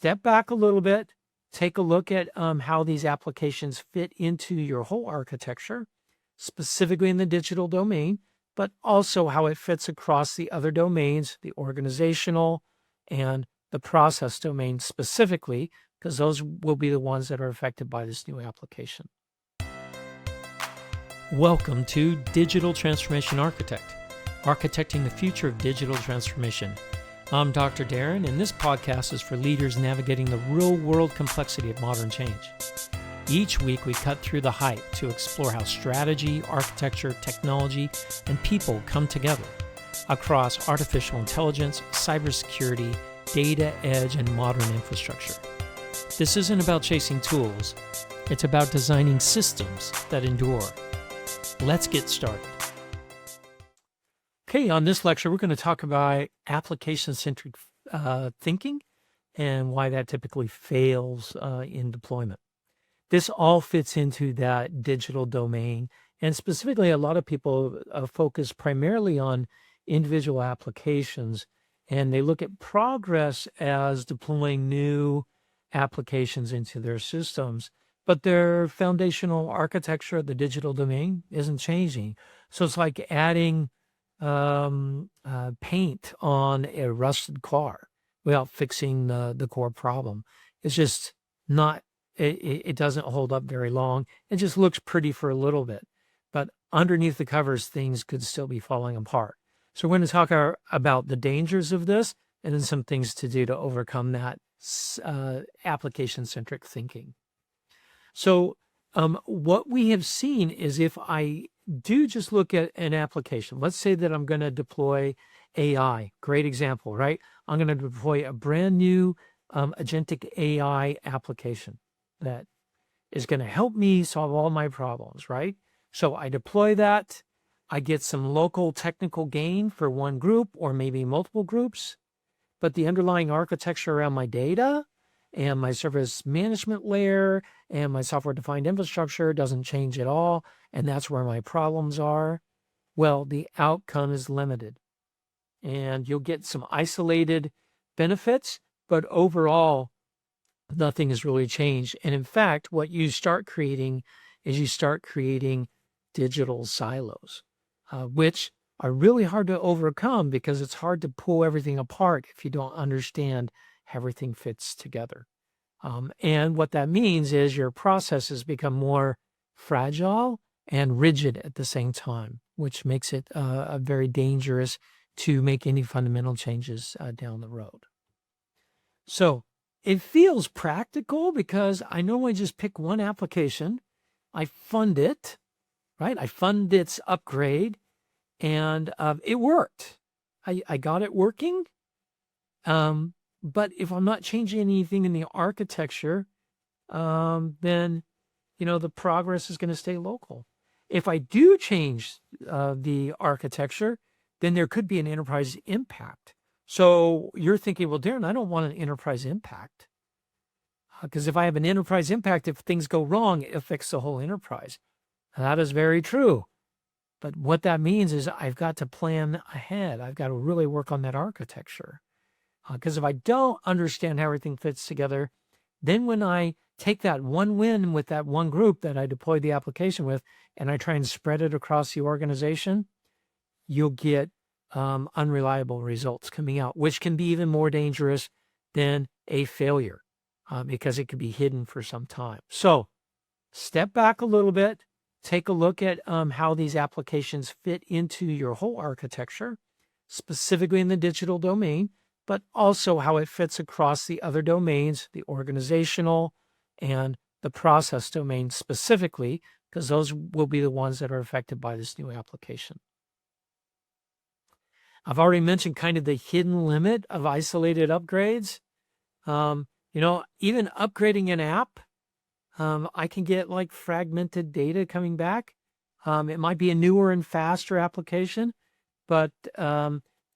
step back a little bit, take a look at how these applications fit into your whole architecture, specifically in the digital domain, but also how it fits across the other domains, the organizational and the process domain specifically, because those will be the ones that are affected by this new application. Welcome to Digital Transformation Architect, architecting the future of digital transformation. I'm Dr. Darren, and this podcast is for leaders navigating the real-world complexity of modern change. Each week, we cut through the hype to explore how strategy, architecture, technology, and people come together across artificial intelligence, cybersecurity, data, edge, and modern infrastructure. This isn't about chasing tools. It's about designing systems that endure. Let's get started. Okay, on this lecture, we're going to talk about application-centric thinking and why that typically fails in deployment. This all fits into that digital domain, and specifically, a lot of people focus primarily on individual applications, and they look at progress as deploying new applications into their systems, but their foundational architecture of the digital domain isn't changing. So it's like adding paint on a rusted car without fixing the core problem. It's just not, it doesn't hold up very long. It just looks pretty for a little bit, but underneath the covers, things could still be falling apart. So we're going to talk about the dangers of this and then some things to do to overcome that application-centric thinking. So what we have seen is if I do just look at an application, let's say that I'm going to deploy AI, great example, right? I'm going to deploy a brand new agentic AI application that is going to help me solve all my problems, right? So I deploy that, I get some local technical gain for one group or maybe multiple groups, but the underlying architecture around my data and my service management layer and my software-defined infrastructure doesn't change at all, and that's where my problems are. Well, the outcome is limited, and you'll get some isolated benefits, but overall, nothing has really changed. And in fact, what you start creating is you start creating digital silos, which are really hard to overcome because it's hard to pull everything apart if you don't understand how everything fits together. And what that means is your processes become more fragile and rigid at the same time, which makes it very dangerous to make any fundamental changes down the road. So it feels practical because I normally just pick one application, I fund it, right? I fund its upgrade, and it worked. I got it working. But if I'm not changing anything in the architecture, then, the progress is going to stay local. If I do change the architecture, then there could be an enterprise impact. So you're thinking, well, Darren, I don't want an enterprise impact. Because if I have an enterprise impact, if things go wrong, it affects the whole enterprise. And that is very true. But what that means is I've got to plan ahead. I've got to really work on that architecture. Because if I don't understand how everything fits together, then when I take that one win with that one group that I deployed the application with, and I try and spread it across the organization, you'll get unreliable results coming out, which can be even more dangerous than a failure because it could be hidden for some time. So step back a little bit, take a look at how these applications fit into your whole architecture, specifically in the digital domain, but also how it fits across the other domains, the organizational and the process domain specifically, because those will be the ones that are affected by this new application. I've already mentioned kind of the hidden limit of isolated upgrades. Even upgrading an app, I can get like fragmented data coming back. It might be a newer and faster application, but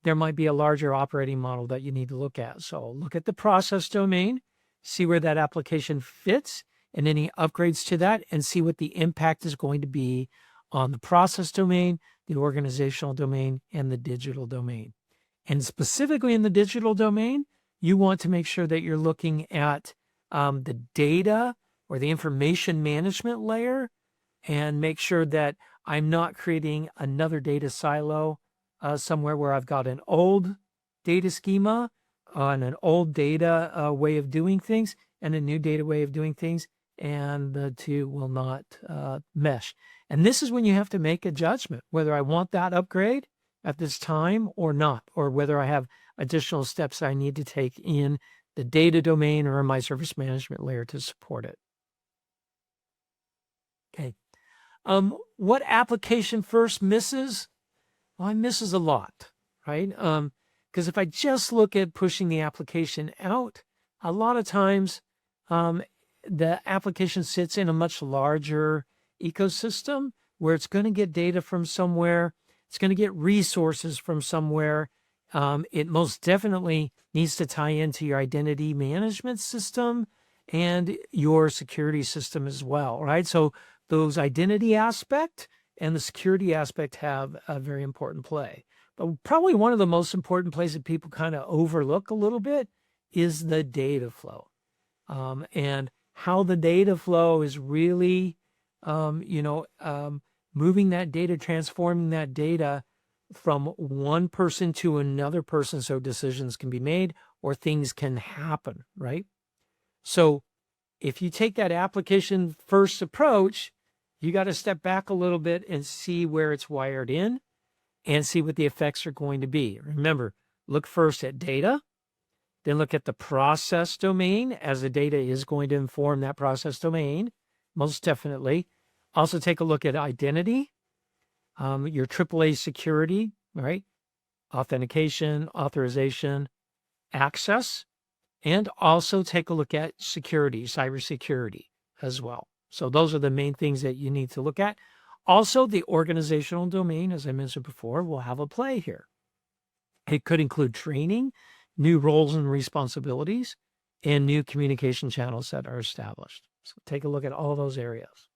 there might be a larger operating model that you need to look at. So look at the process domain, see where that application fits and any upgrades to that, and see what the impact is going to be on the process domain, the organizational domain, and the digital domain. And specifically in the digital domain, you want to make sure that you're looking at the data or the information management layer, and make sure that I'm not creating another data silo somewhere where I've got an old data schema on an old data way of doing things and a new data way of doing things, and the two will not mesh. And this is when you have to make a judgment whether I want that upgrade at this time or not, or whether I have additional steps I need to take in the data domain or in my service management layer to support it. Okay. What application first misses? Well, it misses a lot, right? Because if I just look at pushing the application out, a lot of times the application sits in a much larger ecosystem where it's going to get data from somewhere. It's going to get resources from somewhere. It most definitely needs to tie into your identity management system and your security system as well, right? So those identity aspect and the security aspect have a very important play. But probably one of the most important plays that people kind of overlook a little bit is the data flow, and how the data flow is really, moving that data, transforming that data from one person to another person so decisions can be made or things can happen, right? So if you take that application first approach, you got to step back a little bit and see where it's wired in and see what the effects are going to be. Remember, look first at data, then look at the process domain, as the data is going to inform that process domain, most definitely. Also take a look at identity, your AAA security, right? Authentication, authorization, access, and also take a look at security, cybersecurity as well. So those are the main things that you need to look at. Also, the organizational domain, as I mentioned before, will have a play here. It could include training, new roles and responsibilities, and new communication channels that are established. So take a look at all those areas.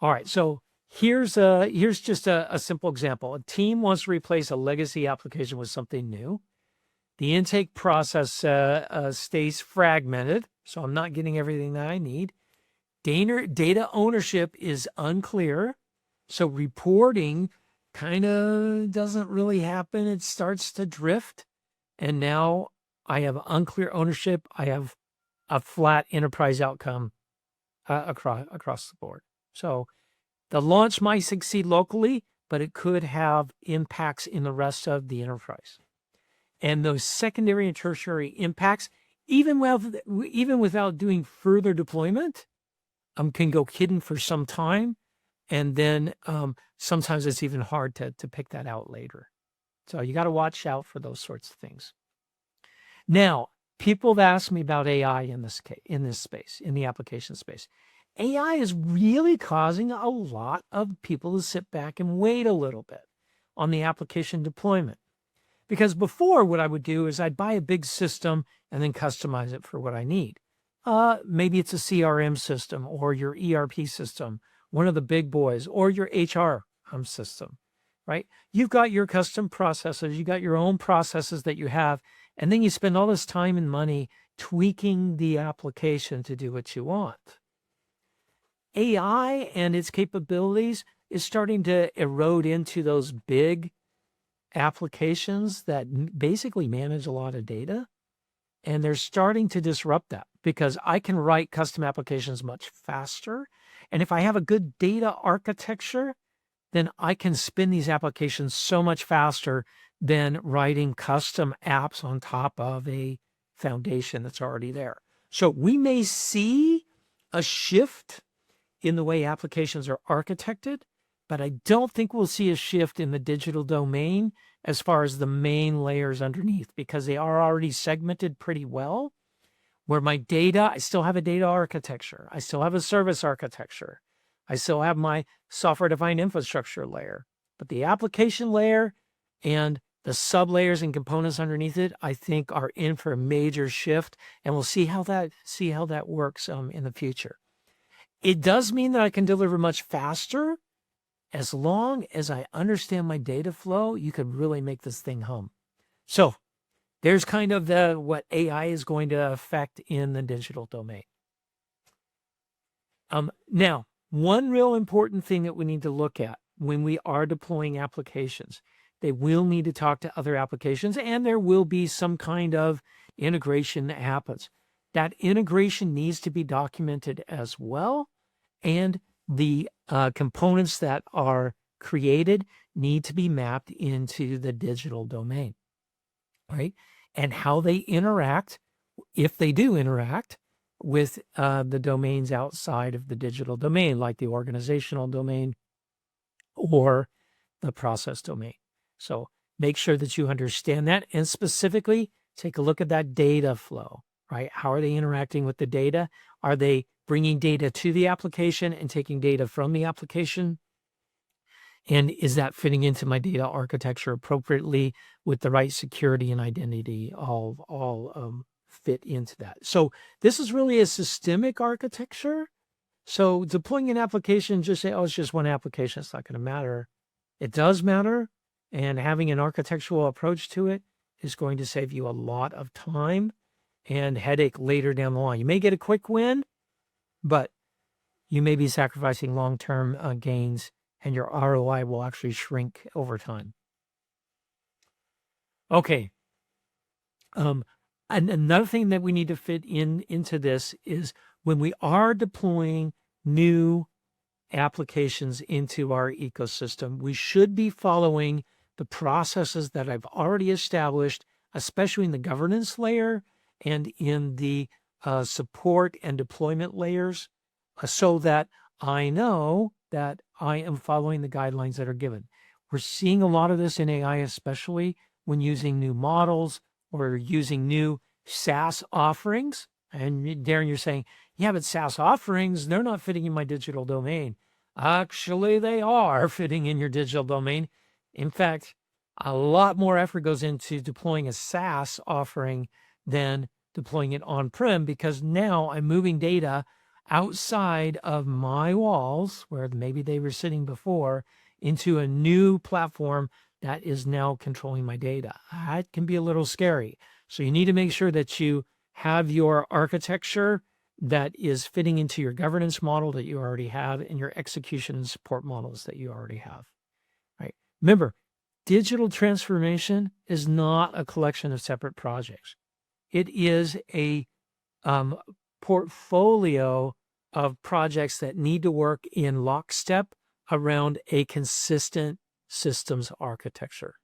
All right, so here's just a simple example. A team wants to replace a legacy application with something new. The intake process stays fragmented, so I'm not getting everything that I need. Data ownership is unclear, so reporting kind of doesn't really happen. It starts to drift, and now I have unclear ownership. I have a flat enterprise outcome across the board. So the launch might succeed locally, but it could have impacts in the rest of the enterprise. And those secondary and tertiary impacts, even without doing further deployment, can go hidden for some time. And then sometimes it's even hard to pick that out later. So you got to watch out for those sorts of things. Now, people have asked me about AI in this space, in the application space. AI is really causing a lot of people to sit back and wait a little bit on the application deployment. Because before, what I would do is I'd buy a big system and then customize it for what I need. Maybe it's a CRM system or your ERP system, one of the big boys, or your HR system, right? You've got your custom processes, you got your own processes that you have, and then you spend all this time and money tweaking the application to do what you want. AI and its capabilities is starting to erode into those big applications that basically manage a lot of data. And they're starting to disrupt that because I can write custom applications much faster. And if I have a good data architecture, then I can spin these applications so much faster than writing custom apps on top of a foundation that's already there. So we may see a shift in the way applications are architected, but I don't think we'll see a shift in the digital domain as far as the main layers underneath, because they are already segmented pretty well. Where my data, I still have a data architecture. I still have a service architecture. I still have my software-defined infrastructure layer. But the application layer and the sub-layers and components underneath it, I think, are in for a major shift, and we'll see how that works in the future. It does mean that I can deliver much faster. As long as I understand my data flow, you could really make this thing hum. So There's kind of what AI is going to affect in the digital domain. Now, one real important thing that we need to look at when we are deploying applications, they will need to talk to other applications, and there will be some kind of integration that happens. That integration needs to be documented as well, and the components that are created need to be mapped into the digital domain, right? And how they interact, if they do interact, with the domains outside of the digital domain, like the organizational domain or the process domain. So make sure that you understand that, and specifically take a look at that data flow, right? How are they interacting with the data? Are they bringing data to the application and taking data from the application? And is that fitting into my data architecture appropriately with the right security and identity all fit into that? So this is really a systemic architecture. So deploying an application, just say, oh, it's just one application, it's not going to matter. It does matter. And having an architectural approach to it is going to save you a lot of time and headache later down the line. You may get a quick win, but you may be sacrificing long-term gains, and your ROI will actually shrink over time. Okay. And another thing that we need to fit into this is when we are deploying new applications into our ecosystem, we should be following the processes that I've already established, especially in the governance layer and in the support and deployment layers, so that I know that I am following the guidelines that are given. We're seeing a lot of this in AI, especially when using new models or using new SaaS offerings. And Darren, you're saying, yeah, but SaaS offerings, they're not fitting in my digital domain. Actually, they are fitting in your digital domain. In fact, a lot more effort goes into deploying a SaaS offering than deploying it on-prem, because now I'm moving data outside of my walls, where maybe they were sitting before, into a new platform that is now controlling my data. That can be a little scary. So you need to make sure that you have your architecture that is fitting into your governance model that you already have and your execution and support models that you already have. Right? Remember, digital transformation is not a collection of separate projects. It is a portfolio of projects that need to work in lockstep around a consistent systems architecture.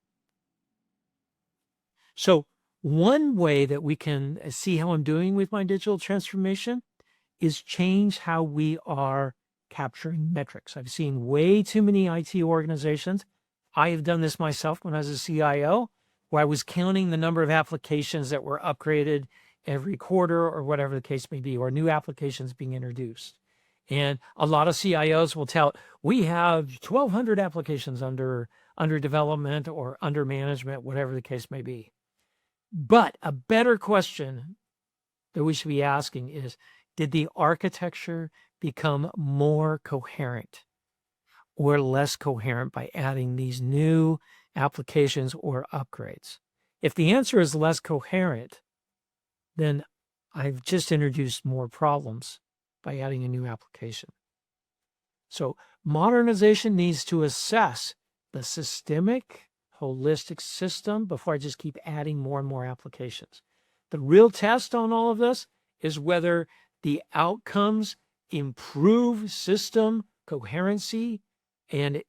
So one way that we can see how I'm doing with my digital transformation is change how we are capturing metrics. I've seen way too many IT organizations. I have done this myself when I was a CIO, where I was counting the number of applications that were upgraded every quarter or whatever the case may be, or new applications being introduced. And a lot of CIOs will tell, we have 1,200 applications under development or under management, whatever the case may be. But a better question that we should be asking is, did the architecture become more coherent or less coherent by adding these new applications or upgrades? If the answer is less coherent, then I've just introduced more problems by adding a new application. So modernization needs to assess the systemic, holistic system before I just keep adding more and more applications. The real test on all of this is whether the outcomes improve system coherency and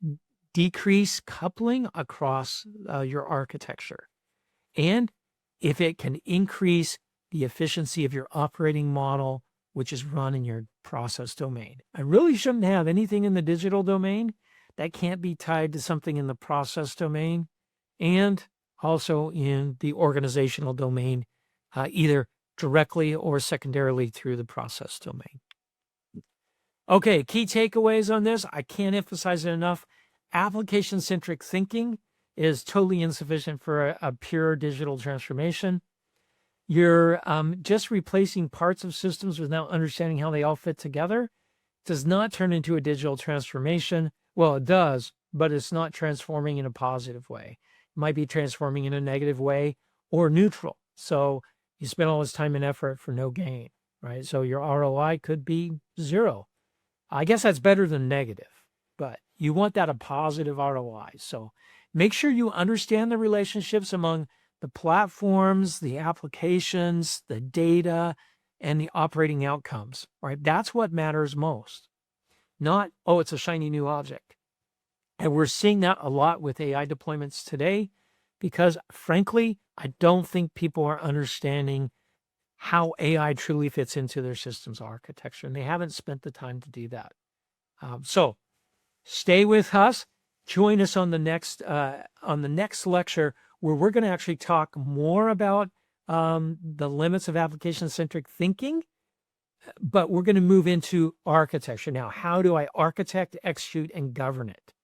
decrease coupling across your architecture, and if it can increase the efficiency of your operating model, which is run in your process domain. I really shouldn't have anything in the digital domain that can't be tied to something in the process domain and also in the organizational domain, either directly or secondarily through the process domain. Okay, key takeaways on this. I can't emphasize it enough. Application-centric thinking is totally insufficient for a pure digital transformation. You're just replacing parts of systems without understanding how they all fit together. It does not turn into a digital transformation. Well, it does, but it's not transforming in a positive way. It might be transforming in a negative way, or neutral. So you spend all this time and effort for no gain, right? So your ROI could be 0. I guess that's better than negative, but you want that a positive ROI. So make sure you understand the relationships among the platforms, the applications, the data, and the operating outcomes, right? That's what matters most. Not, oh, it's a shiny new object. And we're seeing that a lot with AI deployments today because, frankly, I don't think people are understanding how AI truly fits into their system's architecture, and they haven't spent the time to do that. So stay with us. Join us on the next lecture where we're going to actually talk more about the limits of application-centric thinking, but we're going to move into architecture. Now, how do I architect, execute, and govern it?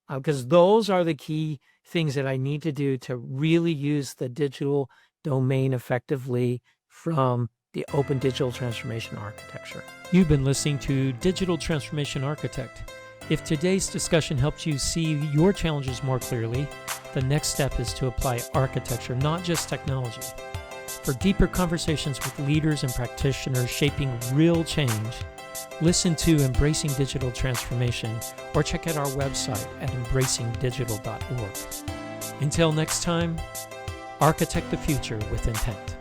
Because those are the key things that I need to do to really use the digital domain effectively from the Open Digital Transformation Architecture. You've been listening to Digital Transformation Architect. If today's discussion helped you see your challenges more clearly, the next step is to apply architecture, not just technology. For deeper conversations with leaders and practitioners shaping real change, listen to Embracing Digital Transformation or check out our website at embracingdigital.org. Until next time, architect the future with intent.